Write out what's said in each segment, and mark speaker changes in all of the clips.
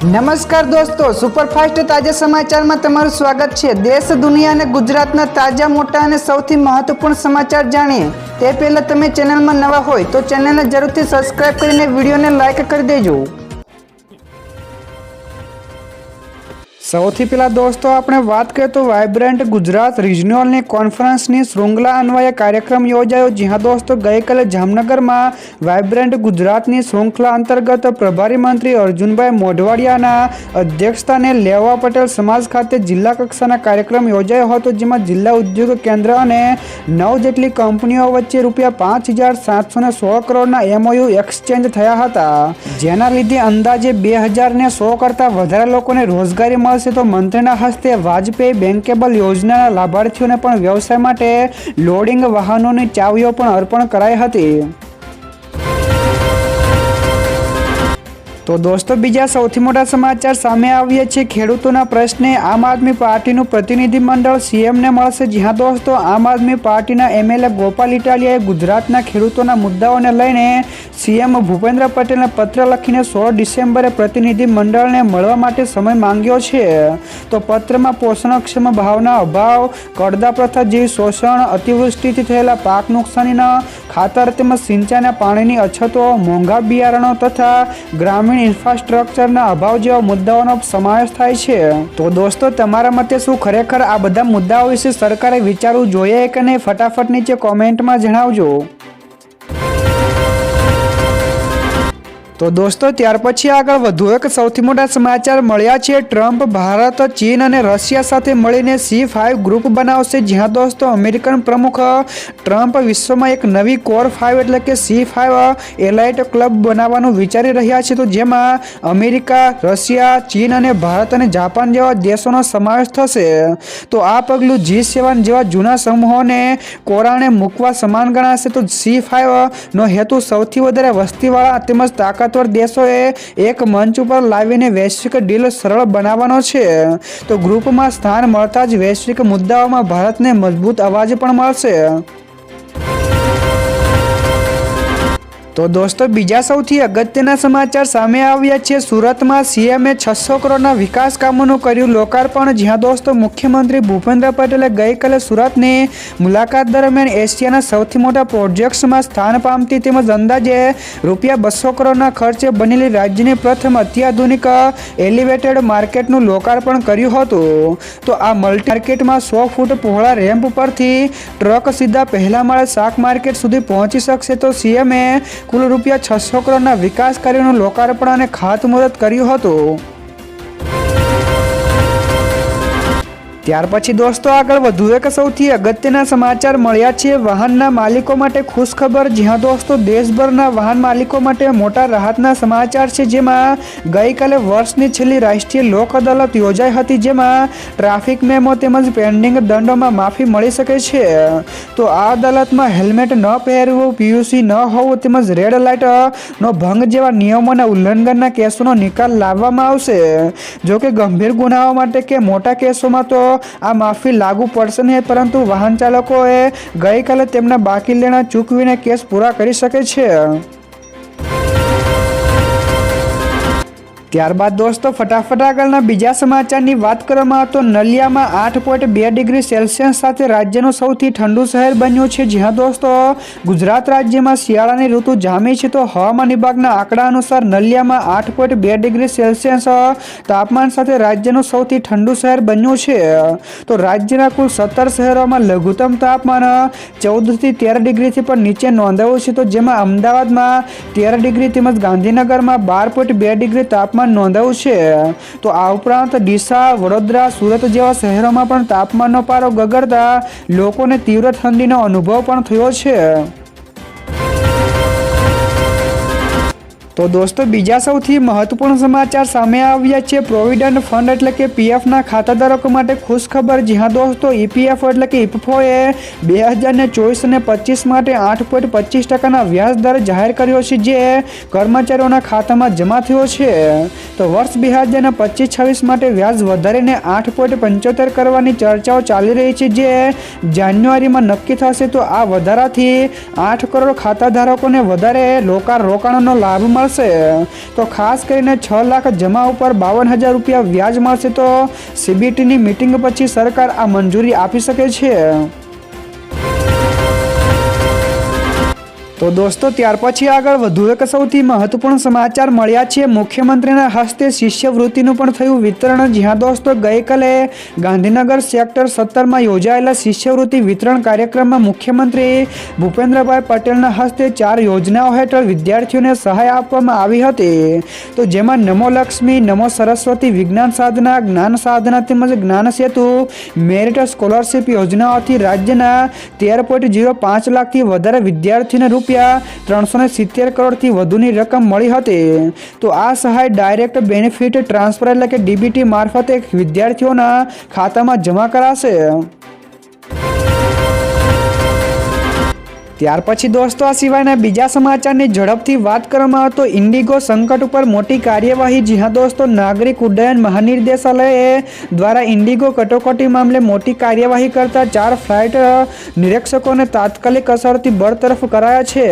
Speaker 1: નમસ્કાર દોસ્તો, સુપરફાસ્ટ તાજા સમાચારમાં તમારું સ્વાગત છે। દેશ, દુનિયા અને ગુજરાતના તાજા, મોટા અને સૌથી મહત્વપૂર્ણ સમાચાર જાણીએ તે પહેલા તમે ચેનલમાં નવા હોય તો ચેનલને જરૂરથી સબસ્ક્રાઇબ કરીને વિડીયોને લાઇક કરી દેજો। સૌથી પહેલા દોસ્તો આપણે વાત કરીએ તો વાઇબ્રન્ટ ગુજરાત રિજનલની કોન્ફરન્સની શૃંખલા અન્વયે કાર્યક્રમ યોજાયો। જ્યાં દોસ્તો ગઈકાલે જામનગરમાં વાઇબ્રન્ટ ગુજરાતની શૃંખલા અંતર્ગત પ્રભારી મંત્રી અર્જુનભાઈ મોઢવાડિયાના અધ્યક્ષસ્થાને લેવા પટેલ સમાજ ખાતે જિલ્લા કક્ષાના કાર્યક્રમ યોજાયો હતો, જેમાં જિલ્લા ઉદ્યોગ કેન્દ્ર અને 9 જેટલી કંપનીઓ વચ્ચે ₹5,716 કરોડના MOU એક્સચેન્જ થયા હતા, જેના લીધે અંદાજે 2,100 કરતાં વધારે લોકોને રોજગારી મળશે। તો મંત્રીના હસ્તે વાજપેયી બેંકેબલ યોજનાના લાભાર્થીઓને પણ વ્યવસાય માટે લોડિંગ વાહનોની ચાવીઓ પણ અર્પણ કરાઈ હતી। તો દોસ્તો બીજા સૌથી મોટા સમાચાર સામે આવ્યા છે। ખેડૂતોના પ્રશ્ને આમ આદમી પાર્ટીનું પ્રતિનિધિ મંડળ CMને મળશે। જ્યાં દોસ્તો આમ આદમી પાર્ટીના MLA ગોપાલ ઇટાલિયાએ ગુજરાતના ખેડૂતોના મુદ્દાઓને લઈને CM ભૂપેન્દ્ર પટેલને પત્ર લખીને 16 ડિસેમ્બરે પ્રતિનિધિ મંડળને મળવા માટે સમય માંગ્યો છે। તો પત્રમાં પોષણક્ષમ ભાવના અભાવ, કડદા પ્રથા જેવી શોષણ, અતિવૃષ્ટિથી થયેલા પાક નુકસાનીના ખાતર તેમજ સિંચાઈના પાણીની અછતો, મોંઘા બિયારણો તથા ગ્રામીણ ઇન્ફ્રાસ્ટ્રક્ચરના અભાવ જેવા મુદ્દાઓનો સમાવેશ થાય છે। તો દોસ્તો તમારા મતે શું ખરેખર આ બધા મુદ્દાઓ વિશે સરકારે વિચારવું જોઈએ કે નહીં? ફટાફટ નીચે કોમેન્ટમાં જણાવજો। તો દોસ્તો ત્યાર પછી આગળ વધુ એક સૌથી મોટા સમાચાર મળ્યા છે। ટ્રમ્પ ભારત, ચીન અને રશિયા સાથે મળીને C5 ગ્રુપ બનાવશે। જ્યાં દોસ્તો અમેરિકન પ્રમુખ ટ્રમ્પ વિશ્વમાં એક નવી કોર 5 એટલે કે C5 એલાઇટ ક્લબ બનાવવાનું વિચારી રહ્યા છે, તો જેમાં અમેરિકા, રશિયા, ચીન અને ભારત અને જાપાન જેવા દેશોનો સમાવેશ થશે। તો આ પગલું G7 જેવા જૂના સમૂહોને કોરાણે મૂકવા સમાન ગણાશે। તો C5 નો હેતુ સૌથી વધારે વસ્તીવાળા તેમજ તાકાતવર દેશોએ એક મંચ ઉપર લાવીને વૈશ્વિક ડીલ સરળ બનાવવાનો છે। તો ગ્રુપમાં સ્થાન મળતા જ વૈશ્વિક મુદ્દાઓમાં ભારતને મજબૂત અવાજ પણ મળશે। તો દોસ્તો બીજા સૌથી અગત્યના સમાચાર સામે આવ્યા છે। સુરતમાં CMએ 600 કરોડના વિકાસ કામોનું કર્યું લોકાર્પણ। જ્યાં દોસ્તો મુખ્યમંત્રી ભૂપેન્દ્ર પટેલે ગઈકાલે સુરતની મુલાકાત દરમિયાન એશિયાના સૌથી મોટા પ્રોજેક્ટ્સમાં સ્થાન પામતી તેમજ અંદાજે ₹200 કરોડના ખર્ચે બનેલી રાજ્યની પ્રથમ અત્યાધુનિક એલિવેટેડ માર્કેટનું લોકાર્પણ કર્યું હતું। તો આ મલ્ટી માર્કેટમાં 100 ફૂટ પહોળા રેમ્પ પરથી ટ્રક સીધા પહેલા માળે શાક માર્કેટ સુધી પહોંચી શકશે। તો CMએ કુલ ₹600 કરોડના વિકાસ કાર્યોનું લોકાર્પણ અને ખાતમુહૂર્ત કર્યું હતું। ત્યાર પછી દોસ્તો આગળ વધુ એક સૌથી અગત્યના સમાચાર મળ્યા છે। વાહનના માલિકો માટે ખુશખબર। જ્યાં દોસ્તો દેશભરના વાહન માલિકો માટે મોટા રાહતના સમાચાર છે, જેમાં ગઈકાલે વર્ષની છેલ્લી રાષ્ટ્રીય લોક અદાલત યોજાઈ હતી, જેમાં ટ્રાફિક મેમો તેમજ પેન્ડિંગ દંડોમાં માફી મળી શકે છે। તો આ અદાલતમાં હેલ્મેટ ન પહેરવું, PUC ન હોવું તેમજ રેડ લાઇટ નો ભંગ જેવા નિયમોના ઉલ્લંઘનના કેસોનો નિકાલ લાવવામાં આવશે। જોકે ગંભીર ગુનાઓ માટે કે મોટા કેસોમાં તો આ માફી લાગુ પડશે નહીં, પરંતુ વાહન ચાલકોએ ગઈકાલે તેમના બાકી લેણા ચૂકવીને કેસ પૂરા કરી શકે છે। ત્યારબાદ દોસ્તો ફટાફટ આગળના બીજા સમાચારની વાત કરવામાં તો નલિયામાં 8.2 ડિગ્રી સેલ્સિયસ સાથે રાજ્યનું સૌથી ઠંડુ શહેર બન્યું છે। જ્યાં દોસ્તો ગુજરાત રાજ્યમાં શિયાળાની ઋતુ જામી છે। તો હવામાન વિભાગના આંકડા અનુસાર નલિયામાં 8.2 ડિગ્રી સેલ્સિયસ તાપમાન સાથે રાજ્યનું સૌથી ઠંડુ શહેર બન્યું છે। તો રાજ્યના કુલ 17 શહેરોમાં લઘુત્તમ તાપમાન 14 થી 13 ડિગ્રીથી પણ નીચે નોંધાયું છે। તો જેમાં અમદાવાદમાં 13 ડિગ્રી તેમજ ગાંધીનગરમાં 12.2 ડિગ્રી તાપમાન નોંધાયું છે। તો આ ઉપરાંત ડીસા, વડોદરા, સુરત જેવા શહેરોમાં પણ તાપમાનનો પારો ગગડતા લોકોને તીવ્ર ઠંડીનો અનુભવ પણ થયો છે। તો દોસ્તો બીજા સૌથી મહત્વપૂર્ણ સમાચાર સામે આવ્યા છે। પ્રોવિડન્ટ ફંડ એટલે કે PFના ખાતાધારકો માટે ખુશખબર। જ્યાં દોસ્તો EPF એટલે કે IPFOએ 2024 અને 25 માટે 8.25% વ્યાજ દર જાહેર કર્યો છે, જે કર્મચારીઓના ખાતામાં જમા થયો છે। તો વર્ષ 2025-26 માટે વ્યાજ વધારીને 8.75 કરવાની ચર્ચાઓ ચાલી રહી છે, જે જાન્યુઆરીમાં નક્કી થશે। તો આ વધારાથી 8 કરોડ ખાતાધારકોને વધારે રોકાણનો લાભ મળશે। મળશે. તો ખાસ કરીને 6 લાખ જમા ઉપર 52,000 રૂપિયા વ્યાજ મળશે. તો સીબીટીની મીટિંગ પછી સરકાર આ મંજૂરી આપી શકે છે. તો દોસ્તો ત્યાર પછી આગળ વધુ એક સૌથી મહત્વપૂર્ણ સમાચાર મળ્યા છે. મુખ્યમંત્રીના હસ્તે શિષ્યવૃત્તિનું પણ થયું વિતરણ. જ્યાં દોસ્તો ગઈકાલે ગાંધીનગર સેક્ટર 17માં યોજાયેલા શિષ્યવૃત્તિ વિતરણ કાર્યક્રમમાં મુખ્યમંત્રી ભૂપેન્દ્રભાઈ પટેલના હસ્તે 4 યોજનાઓ હેઠળ વિદ્યાર્થીઓને સહાય આપવામાં આવી હતી. તો જેમાં નમો લક્ષ્મી, નમો સરસ્વતી, વિજ્ઞાન સાધના, જ્ઞાન સાધના તેમજ જ્ઞાન સેતુ મેરિટ સ્કોલરશિપ યોજનાઓથી રાજ્યના 13.05 લાખથી વધારે વિદ્યાર્થીઓને રૂપિયા 370 કરોડથી વધુની રકમ મળી હતી. તો આ સહાય ડાયરેક્ટ બેનિફિટ ટ્રાન્સફર એટલે કે ડીબીટી મારફતે વિદ્યાર્થીઓના ખાતામાં જમા કરાશે. ત્યાર પછી દોસ્તો આ સિવાયના બીજા સમાચારની ઝડપથી વાત કરવામાં આવે તો ઇન્ડિગો સંકટ ઉપર મોટી કાર્યવાહી. જ્યાં દોસ્તો નાગરિક ઉડ્ડયન મહાનિર્દેશાલય દ્વારા ઇન્ડિગો કટોકટી મામલે મોટી કાર્યવાહી કરતા 4 ફ્લાઇટ નિરીક્ષકોને તાત્કાલિક અસરથી બરતરફ કરાયા છે.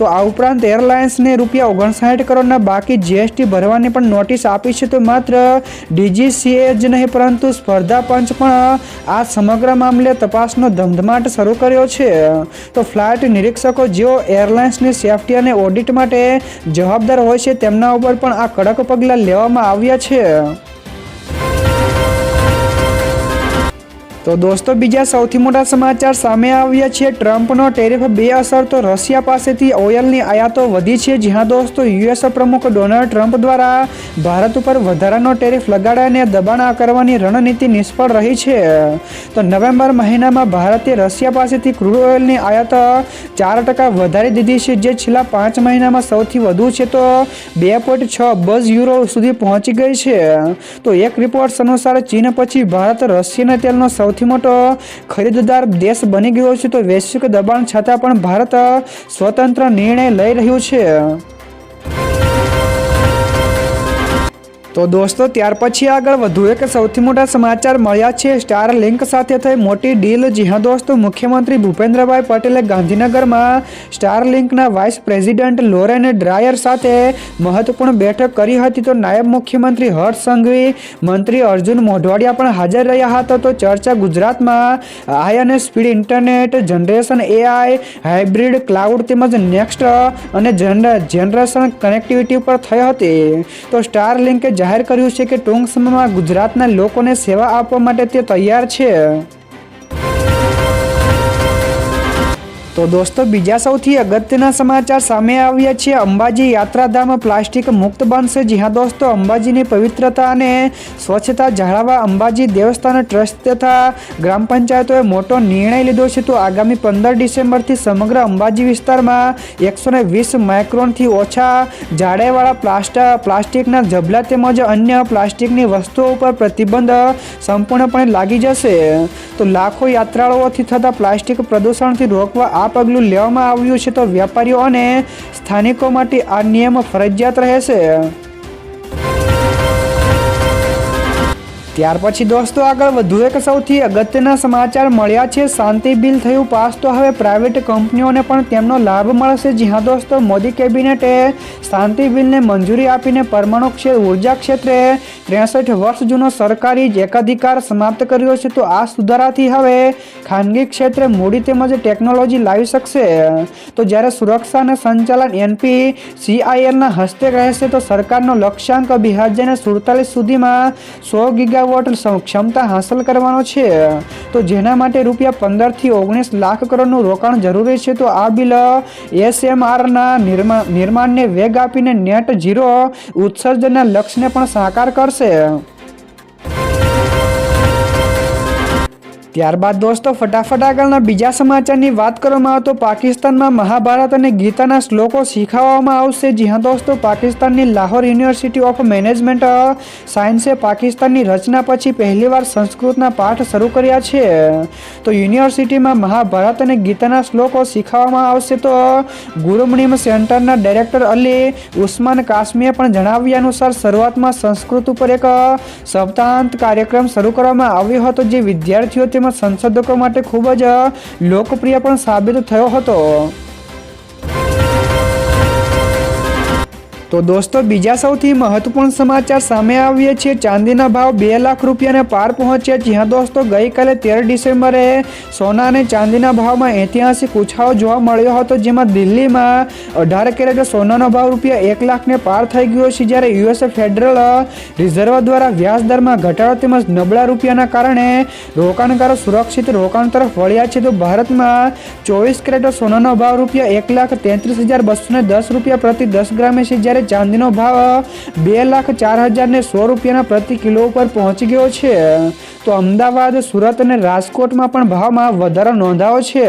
Speaker 1: તો આ ઉપરાંત એરલાઇન્સને રૂપિયા 59 કરોડના બાકી જીએસટી ભરવાની પણ નોટિસ આપી છે. તો માત્ર ડીજીસીએ જ નહીં પરંતુ સ્પર્ધા પંચ પણ આ સમગ્ર મામલે તપાસનો ધમધમાટ શરૂ કર્યો છે. તો ફ્લાઇટ નિરીક્ષકો જેઓ એરલાઇન્સની સેફટી અને ઓડિટ માટે જવાબદાર હોય છે તેમના ઉપર પણ આ કડક પગલાં લેવામાં આવ્યા છે. તો દોસ્તો બીજા સૌથી મોટા સમાચાર સામે આવ્યા છે. ટ્રમ્પનો ટેરિફ બેઅસર. તો રશિયા પાસેથી ઓઇલની આયાતો વધી છે. જ્યાં દોસ્તો યુએસ પ્રમુખ ડોનાલ્ડ ટ્રમ્પ દ્વારા ભારત ઉપર વધારાનો ટેરિફ લગાડાઈને દબાણ કરવાની રણનીતિ નિષ્ફળ રહી છે. તો નવેમ્બર મહિનામાં ભારતે રશિયા પાસેથી ક્રૂડ ઓઇલની આયાત 4% વધારી દીધી છે, જે છેલ્લા 5 મહિનામાં સૌથી વધુ છે. તો 2.6 અબજ યુરો સુધી પહોંચી ગઈ છે. તો એક રિપોર્ટ્સ અનુસાર ચીન પછી ભારત રશિયાના તેલનો સૌથી મોટો ખરીદદાર દેશ બની ગયો છે. તો વૈશ્વિક દબાણ છતાં પણ ભારત સ્વતંત્ર નિર્ણય લઈ રહ્યું છે. તો દોસ્તો ત્યાર પછી આગળ વધુ એક સૌથી મોટા સમાચાર મળ્યા છે. સ્ટાર લિંક સાથે થઈ મોટી ડીલ. જ્યાં દોસ્તો મુખ્યમંત્રી ભૂપેન્દ્રભાઈ પટેલે ગાંધીનગરમાં સ્ટાર લિંકના વાઇસ પ્રેસિડેન્ટ લોરેન ડ્રાયર સાથે મહત્વપૂર્ણ બેઠક કરી હતી. તો નાયબ મુખ્યમંત્રી હર્ષ સંઘવી, મંત્રી અર્જુન મોઢવાડિયા પણ હાજર રહ્યા હતા. તો ચર્ચા ગુજરાતમાં હાઈ અને speed internet, generation AI, hybrid cloud તેમજ નેક્સ્ટ અને જનરેશન કનેક્ટિવિટી પર થઈ હતી. તો સ્ટાર લિંકે જાહેર કર્યું છે કે ટૂંક સમયમાં ગુજરાતના લોકોને સેવા આપવા માટે તે તૈયાર છે. તો દોસ્તો બીજા સૌથી અગત્યના સમાચાર સામે આવ્યા છે. અંબાજી યાત્રાધામ પ્લાસ્ટિક મુક્ત બનશે. જ્યાં દોસ્તો અંબાજીની પવિત્રતા અને સ્વચ્છતા જાળવવા અંબાજી દેવસ્થાન ટ્રસ્ટ તથા ગ્રામ પંચાયતોએ મોટો નિર્ણય લીધો છે. તો આગામી 15 ડિસેમ્બરથી સમગ્ર અંબાજી વિસ્તારમાં 120 માઇક્રોનથી ઓછા જાડાઈવાળા પ્લાસ્ટિકના ઝબલા તેમજ અન્ય પ્લાસ્ટિકની વસ્તુઓ ઉપર પ્રતિબંધ સંપૂર્ણપણે લાગી જશે. તો લાખો યાત્રાળુઓથી થતા પ્લાસ્ટિક પ્રદૂષણથી રોકવા આ પગલું લેવામાં આવ્યું છે. તો વેપારીઓ અને સ્થાનિકો માટે આ નિયમ ફરજિયાત રહેશે. ત્યાર પછી દોસ્તો આગળ વધુ એક સૌથી અગત્યના સમાચાર મળ્યા છે. શાંતિ બિલ થયું પાસ. તો હવે પ્રાઇવેટ કંપનીઓને પણ તેમનો લાભ મળશે. જ્યાં દોસ્તો મોદી કેબિનેટે શાંતિ બિલને મંજૂરી આપીને પરમાણુ ઉર્જા ક્ષેત્રે 63 વર્ષ જૂનો સરકારી એકાધિકાર સમાપ્ત કર્યો છે. તો આ સુધારાથી હવે ખાનગી ક્ષેત્રે મૂડી તેમજ ટેકનોલોજી લાવી શકશે. તો જ્યારે સુરક્ષા અને સંચાલન NPCILના હસ્તે રહેશે. તો સરકારનો લક્ષ્યાંક 2047 સુધીમાં 100 ગીગાવોટ ક્ષમતા હાંસલ કરવાનો છે. તો જેના માટે રૂપિયા 15 થી 19 લાખ કરોડનું રોકાણ જરૂરી છે. તો આ બિલ SMRના નિર્માણને વેગ આપીને નેટ ઝીરો ઉત્સર્જનના લક્ષ્યને પણ સાકાર કરશે. ત્યારબાદ દોસ્તો ફટાફટ આગળના બીજા સમાચારની વાત કરવામાં આવે તો પાકિસ્તાનમાં મહાભારત અને ગીતાના શ્લોકો શીખવવામાં આવશે. જ્યાં દોસ્તો પાકિસ્તાનની લાહોર યુનિવર્સિટી ઓફ મેનેજમેન્ટ સાયન્સે પાકિસ્તાનની રચના પછી પહેલીવાર સંસ્કૃતના પાઠ શરૂ કર્યા છે. તો યુનિવર્સિટીમાં મહાભારત અને ગીતાના શ્લોકો શીખવવામાં આવશે. તો ગુરુમણિમ સેન્ટરના ડાયરેક્ટર અલી ઉસ્માન કાસમીએ પણ જણાવ્યા અનુસાર શરૂઆતમાં સંસ્કૃત ઉપર એક સપ્તાહાંત કાર્યક્રમ શરૂ કરવામાં આવ્યો હતો, જે વિદ્યાર્થીઓ સંશોધકો માટે ખૂબ જ લોકપ્રિય પણ સાબિત થયો હતો. તો દોસ્તો બીજા સૌથી મહત્વપૂર્ણ સમાચાર સામે આવ્યા છે। ચાંદીના ભાવ 2 લાખ રૂપિયાને પાર પહોંચ્યા। જી હા દોસ્તો, ગઈકાલે 13 ડિસેમ્બરે સોના અને ચાંદીના ભાવમાં ઐતિહાસિક ઉછાળો જોવા મળ્યો હતો, જેમાં દિલ્હીમાં 18 કેરેટ સોનાનો ભાવ રૂપિયા 1 લાખને પાર થઈ ગયો છે, જ્યારે યુએસ ફેડરલ રિઝર્વ દ્વારા વ્યાજ દરમાં ઘટાડો તેમજ નબળા રૂપિયાના કારણે રોકાણકારો સુરક્ષિત રોકાણ તરફ વળ્યા છે। તો ભારતમાં 24 કેરેટ સોનાનો ભાવ રૂપિયા 1,33,210 રૂપિયા પ્રતિ 10 ગ્રામે છે, જ્યારે ચાંદીનો ભાવ 2,04,100 રૂપિયાના પ્રતિ કિલો ઉપર પહોંચી ગયો છે। તો અમદાવાદ, સુરત અને રાજકોટમાં પણ ભાવમાં વધારો નોંધાયો છે।